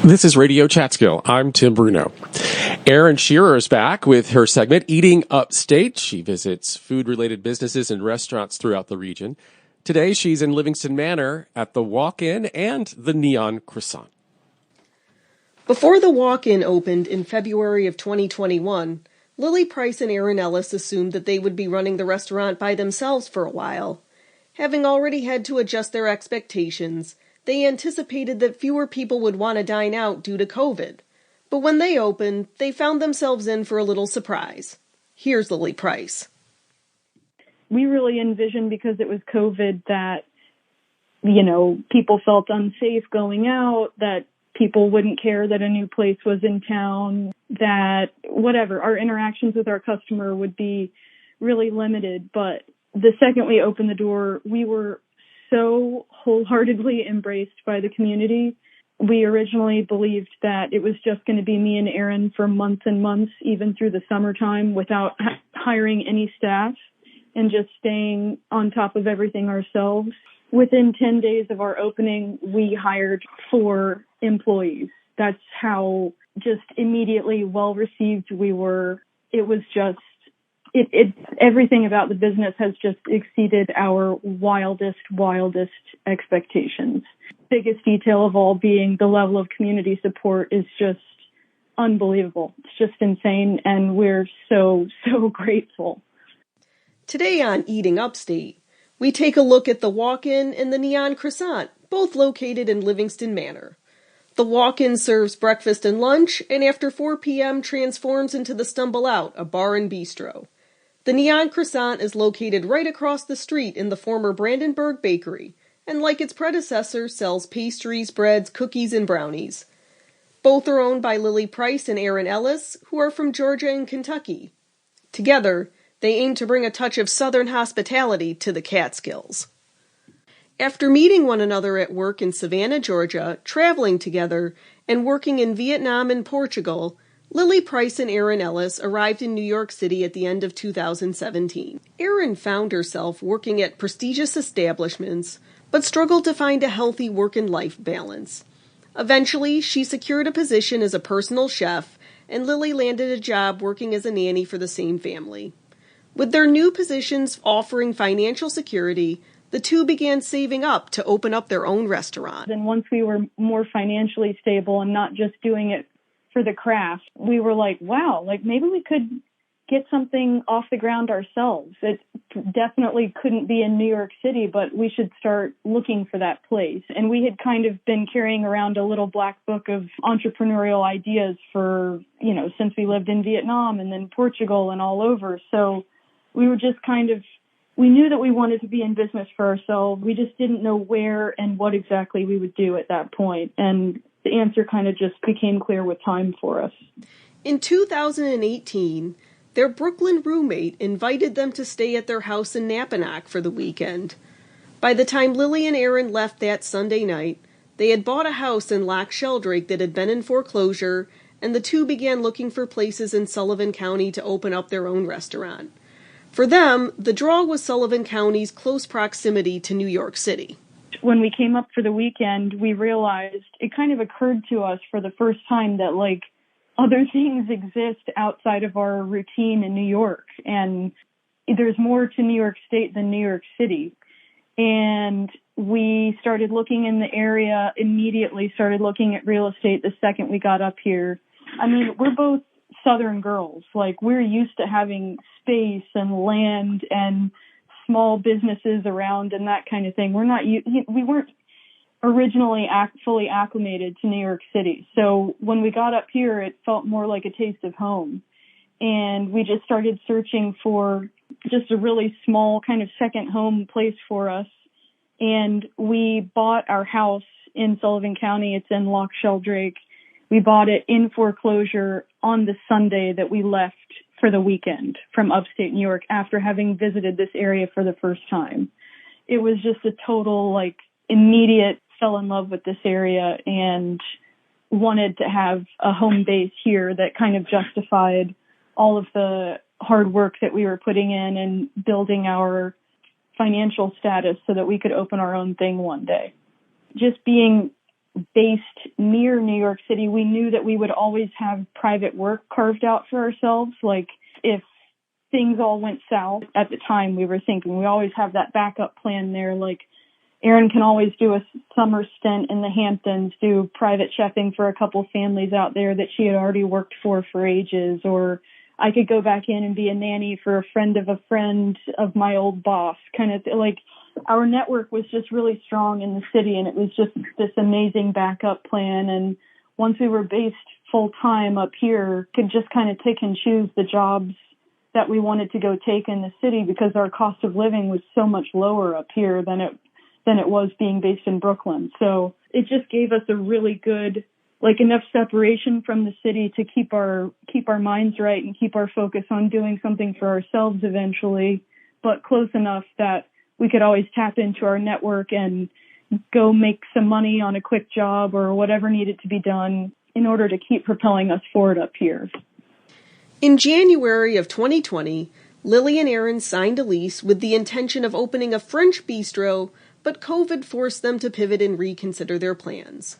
This is Radio Chatskill. I'm Tim Bruno. Erin Shearer is back with her segment, Eating Upstate. She visits food-related businesses and restaurants throughout the region. Today, she's in Livingston Manor at the Walk-In and the Neon Croissant. Before the Walk-In opened in February of 2021, Lily Price and Aaron Ellis assumed that they would be running the restaurant by themselves for a while. Having already had to adjust their expectations, they anticipated that fewer people would want to dine out due to COVID. But when they opened, they found themselves in for a little surprise. Here's Lily Price. We really envisioned, because it was COVID, that, people felt unsafe going out, that people wouldn't care that a new place was in town, that our interactions with our customer would be really limited. But the second we opened the door, we were so wholeheartedly embraced by the community. We originally believed that it was just going to be me and Aaron for months and months, even through the summertime, without hiring any staff and just staying on top of everything ourselves. Within 10 days of our opening, we hired 4 employees. That's how just immediately well received we were. It was just, everything about the business has just exceeded our wildest expectations. Biggest detail of all being the level of community support is just unbelievable. It's just insane, and we're so grateful. Today on Eating Upstate, we take a look at the Walk-In and the Neon Croissant, both located in Livingston Manor. The Walk-In serves breakfast and lunch, and after 4 p.m. transforms into the Stumble Out, a bar and bistro. The Neon Croissant is located right across the street in the former Brandenburg Bakery, and like its predecessor, sells pastries, breads, cookies, and brownies. Both are owned by Lily Price and Aaron Ellis, who are from Georgia and Kentucky. Together, they aim to bring a touch of Southern hospitality to the Catskills. After meeting one another at work in Savannah, Georgia, traveling together, and working in Vietnam and Portugal, Lily Price and Aaron Ellis arrived in New York City at the end of 2017. Aaron found herself working at prestigious establishments, but struggled to find a healthy work and life balance. Eventually, she secured a position as a personal chef, and Lily landed a job working as a nanny for the same family. With their new positions offering financial security, the two began saving up to open up their own restaurant. And once we were more financially stable and not just doing it for the craft, we were like, wow, maybe we could get something off the ground ourselves. It definitely couldn't be in New York City, but we should start looking for that place. And we had kind of been carrying around a little black book of entrepreneurial ideas for, since we lived in Vietnam and then Portugal and all over. So we were just we knew that we wanted to be in business for ourselves. We just didn't know where and what exactly we would do at that point. And the answer kind of just became clear with time for us. In 2018, their Brooklyn roommate invited them to stay at their house in Napanoch for the weekend. By the time Lily and Aaron left that Sunday night, they had bought a house in Loch Sheldrake that had been in foreclosure, and the two began looking for places in Sullivan County to open up their own restaurant. For them, the draw was Sullivan County's close proximity to New York City. When we came up for the weekend, we realized, it kind of occurred to us for the first time that, other things exist outside of our routine in New York. And there's more to New York State than New York City. And we started looking in the area, immediately started looking at real estate the second we got up here. I mean, we're both Southern girls. We're used to having space and land and small businesses around and that kind of thing. We weren't originally fully acclimated to New York City. So when we got up here, it felt more like a taste of home. And we just started searching for just a really small kind of second home place for us. And we bought our house in Sullivan County. It's in Loch Sheldrake. We bought it in foreclosure on the Sunday that we left for the weekend from upstate New York after having visited this area for the first time. It was just a total, immediate fell in love with this area and wanted to have a home base here that kind of justified all of the hard work that we were putting in and building our financial status so that we could open our own thing one day. Just being based near New York City, we knew that we would always have private work carved out for ourselves. Like if things all went south at the time, we were thinking we always have that backup plan there. Like Erin can always do a summer stint in the Hamptons, do private chefing for a couple families out there that she had already worked for ages, or I could go back in and be a nanny for a friend of my old boss, kind of like our network was just really strong in the city, and it was just this amazing backup plan. And once we were based full time up here, could just kind of pick and choose the jobs that we wanted to go take in the city because our cost of living was so much lower up here than it was being based in Brooklyn. So it just gave us a really good, like enough separation from the city to keep our minds right and keep our focus on doing something for ourselves eventually, but close enough that we could always tap into our network and go make some money on a quick job or whatever needed to be done in order to keep propelling us forward up here. In January of 2020, Lily and Erin signed a lease with the intention of opening a French bistro, but COVID forced them to pivot and reconsider their plans.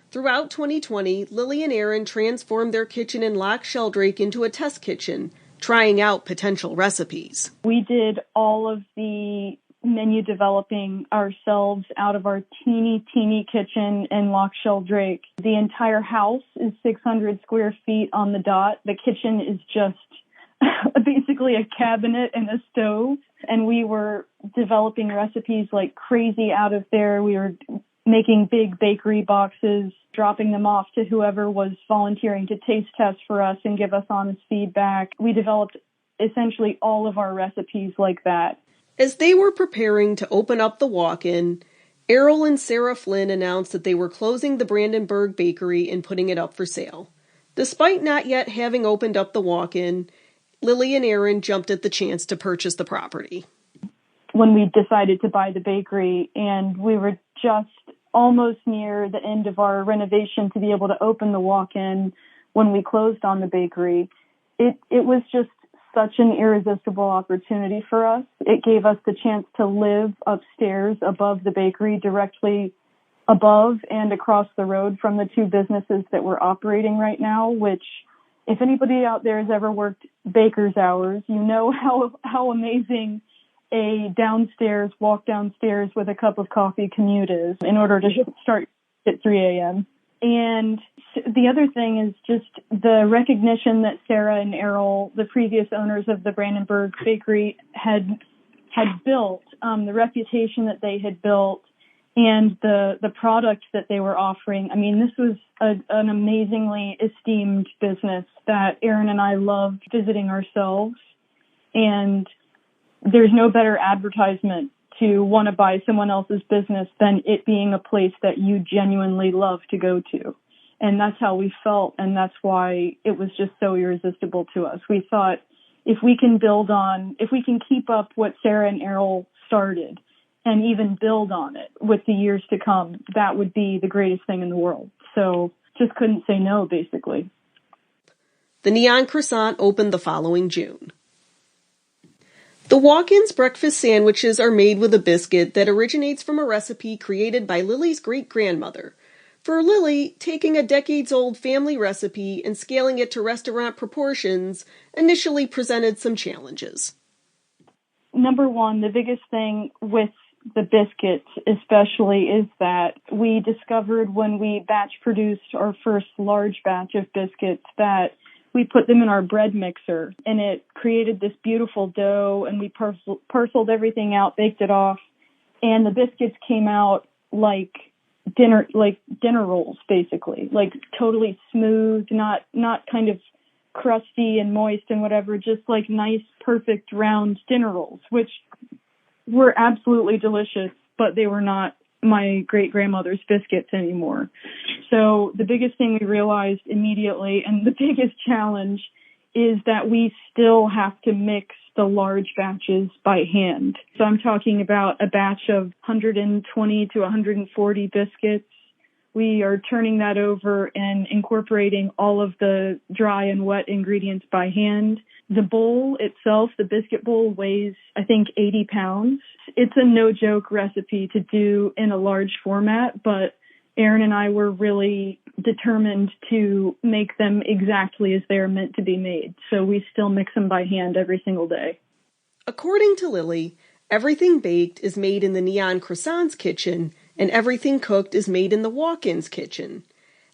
Throughout 2020, Lily and Erin transformed their kitchen in Loch Sheldrake into a test kitchen, trying out potential recipes. We did all of the menu developing ourselves out of our teeny kitchen in Loch Sheldrake. The entire house is 600 square feet on the dot. The kitchen is just basically a cabinet and a stove. And we were developing recipes like crazy out of there. We were making big bakery boxes, dropping them off to whoever was volunteering to taste test for us and give us honest feedback. We developed essentially all of our recipes like that. As they were preparing to open up the walk-in, Errol and Sarah Flynn announced that they were closing the Brandenburg Bakery and putting it up for sale. Despite not yet having opened up the walk-in, Lily and Erin jumped at the chance to purchase the property. When we decided to buy the bakery, and we were just almost near the end of our renovation to be able to open the walk-in when we closed on the bakery, it was just such an irresistible opportunity for us. It gave us the chance to live upstairs above the bakery, directly above and across the road from the two businesses that we're operating right now, which if anybody out there has ever worked baker's hours, you know how amazing a walk downstairs with a cup of coffee commute is in order to start at 3 a.m. And the other thing is just the recognition that Sarah and Errol, the previous owners of the Brandenburg Bakery, had built, the reputation that they had built, and the product that they were offering. I mean, this was an amazingly esteemed business that Erin and I loved visiting ourselves. And there's no better advertisement to want to buy someone else's business than it being a place that you genuinely love to go to. And that's how we felt, and that's why it was just so irresistible to us. We thought if we can keep up what Sarah and Errol started and even build on it with the years to come, that would be the greatest thing in the world. So just couldn't say no, basically. The Neon Croissant opened the following June. The walk-in's breakfast sandwiches are made with a biscuit that originates from a recipe created by Lily's great-grandmother. For Lily, taking a decades-old family recipe and scaling it to restaurant proportions initially presented some challenges. Number one, the biggest thing with the biscuits especially is that we discovered when we batch produced our first large batch of biscuits that we put them in our bread mixer, and it created this beautiful dough, and we parceled everything out, baked it off, and the biscuits came out like dinner rolls, basically, like totally smooth, not kind of crusty and moist and whatever, just like nice, perfect round dinner rolls, which were absolutely delicious, but they were not my great-grandmother's biscuits anymore. So the biggest thing we realized immediately, and the biggest challenge, is that we still have to mix the large batches by hand. So I'm talking about a batch of 120 to 140 biscuits. We are turning that over and incorporating all of the dry and wet ingredients by hand. The bowl itself, the biscuit bowl, weighs, I think, 80 pounds. It's a no-joke recipe to do in a large format, but Aaron and I were really determined to make them exactly as they're meant to be made. So we still mix them by hand every single day. According to Lily, everything baked is made in the Neon Croissant's kitchen, and everything cooked is made in the walk-in's kitchen.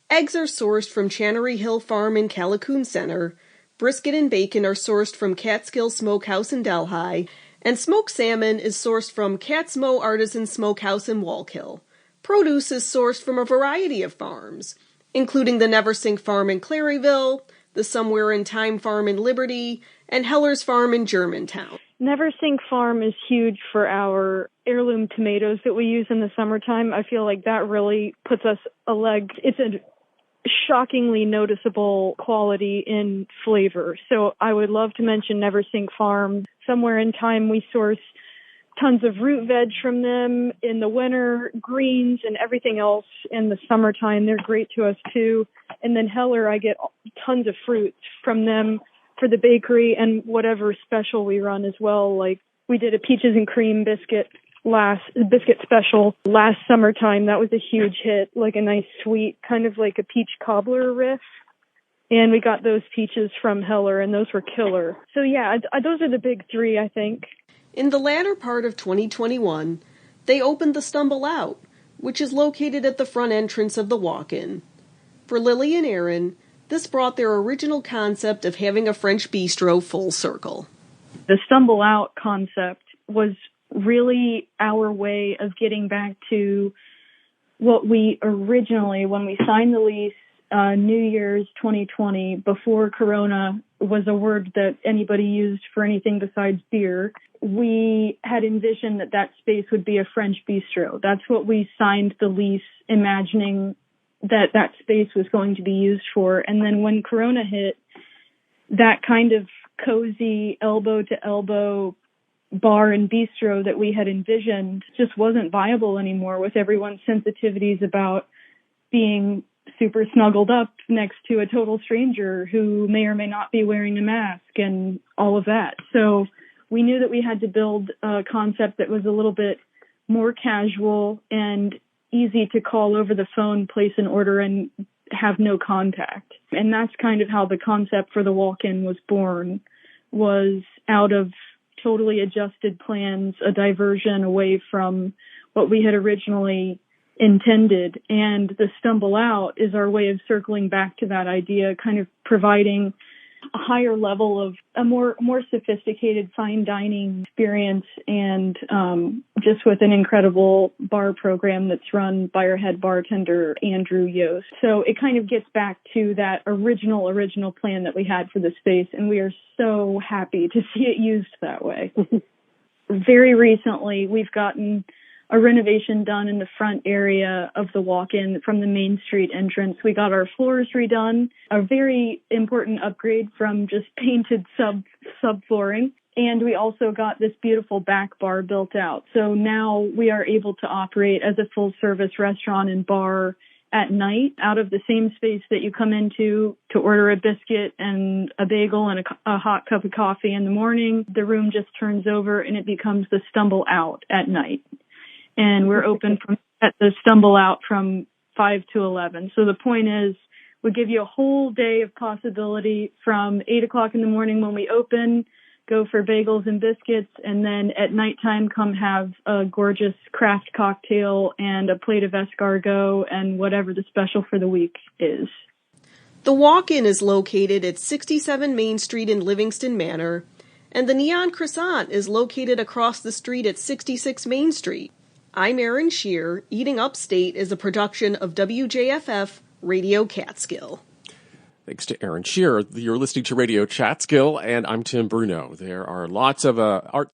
Eggs are sourced from Channery Hill Farm in Callicoon Center, brisket and bacon are sourced from Catskill Smokehouse in Delhi, and smoked salmon is sourced from Catsmo Artisan Smokehouse in Wallkill. Produce is sourced from a variety of farms, including the Neversink Farm in Claryville, the Somewhere in Time Farm in Liberty, and Heller's Farm in Germantown. Neversink Farm is huge for our heirloom tomatoes that we use in the summertime. I feel like that really puts us a leg. It's a shockingly noticeable quality in flavor. So I would love to mention Neversink Farm. Somewhere in Time we source tons of root veg from them in the winter, greens and everything else in the summertime. They're great to us too. And then Heller, I get tons of fruits from them for the bakery and whatever special we run as well. Like we did a peaches and cream biscuit special last summertime. That was a huge hit, like a nice sweet, kind of like a peach cobbler riff. And we got those peaches from Heller, and those were killer. So yeah, those are the big three, I think. In the latter part of 2021, they opened the Stumble Out, which is located at the front entrance of the walk-in. For Lily and Aaron, this brought their original concept of having a French bistro full circle. The Stumble Out concept was really our way of getting back to what we originally, when we signed the lease, New Year's 2020, before Corona was a word that anybody used for anything besides beer, we had envisioned that space would be a French bistro. That's what we signed the lease imagining that space was going to be used for. And then when Corona hit, that kind of cozy elbow-to-elbow bar and bistro that we had envisioned just wasn't viable anymore with everyone's sensitivities about being super snuggled up next to a total stranger who may or may not be wearing a mask and all of that. So we knew that we had to build a concept that was a little bit more casual and easy to call over the phone, place an order, and have no contact. And that's kind of how the concept for the walk-in was born, was out of totally adjusted plans, a diversion away from what we had originally intended. And the Stumble Out is our way of circling back to that idea, kind of providing a higher level of a more sophisticated fine dining experience, and just with an incredible bar program that's run by our head bartender, Andrew Yost. So it kind of gets back to that original plan that we had for the space, and we are so happy to see it used that way. Very recently, we've gotten a renovation done in the front area of the walk-in from the Main Street entrance. We got our floors redone, a very important upgrade from just painted subflooring. And we also got this beautiful back bar built out. So now we are able to operate as a full-service restaurant and bar at night out of the same space that you come into to order a biscuit and a bagel and a hot cup of coffee in the morning. The room just turns over and it becomes the Stumble Out at night. And we're open at the Stumble Out from 5 to 11. So the point is, we give you a whole day of possibility from 8 o'clock in the morning when we open, go for bagels and biscuits, and then at nighttime come have a gorgeous craft cocktail and a plate of escargot and whatever the special for the week is. The walk-in is located at 67 Main Street in Livingston, Manor, and the Neon Croissant is located across the street at 66 Main Street. I'm Erin Shear. Eating Upstate is a production of WJFF Radio Catskill. Thanks to Erin Shear. You're listening to Radio Chatskill, and I'm Tim Bruno. There are lots of art